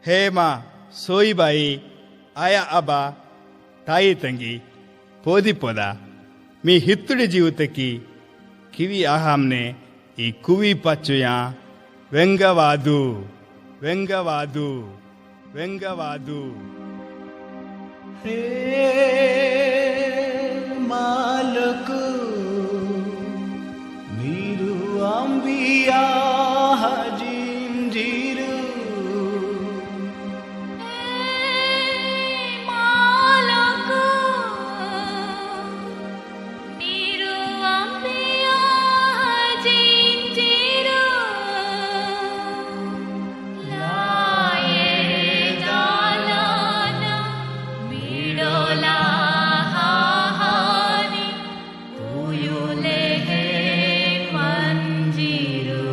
ಹೇಮ, ಸೋಯಿಬಾಯಿ, ಆಯಾ ಅಬ, ತಾಯಿ ತಂಗಿ, ಪೋದಿ ಪೋದ ಮೀ ಹಿತ್ತುಡಿ ಜೀವಿತಕ್ಕಿ ಕಿವಿ ಆಹಾಮ್ನೆ ಈ ಕುವಿ ಪಚ್ಚುಯ ವ್ಯಂಗವಾದು ವ್ಯಂಗವಾದು ವ್ಯಂಗವಾದು. हे मालकू मीरू अंबिया हजिंजीरू मालकू मीरू अंबिया हजिंजीरू लाये जालाना मीडोला हाहानी उयुले हे मंजीरू.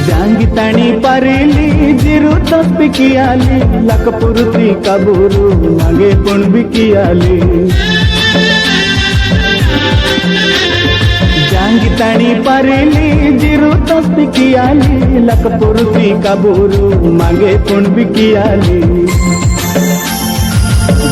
जांगी ताणी पारिली जिरू तस्पिकी आली लकपुरती कबूरू मागे पुणबिकी आली जांगी ताणी पारिली जिरू तस्पिकी आली लकपुरती कबूरू मागे पुणबिकी आली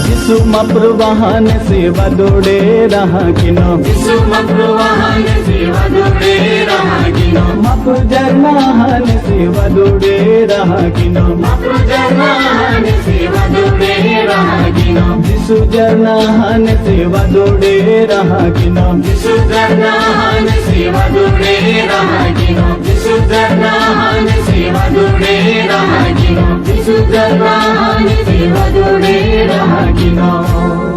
जिसु मप्रवाहन सेवा दोडे रहा किनो जिसु मप्रवाहन सेवा दोडे रहा किनो मप्रजरनाहन सेवा दोडे रहा किनो मप्रजरनाहन सेवा दोडे रहा किनो जिसु जरनाहन सेवा दोडे रहा किनो जिसु जरनाहन सेवा दोडे रहा किनो जिसु जरनाहन सेवा दोडे रहा किनो जिसु जरनाहन सेवा दोडे रहा किनो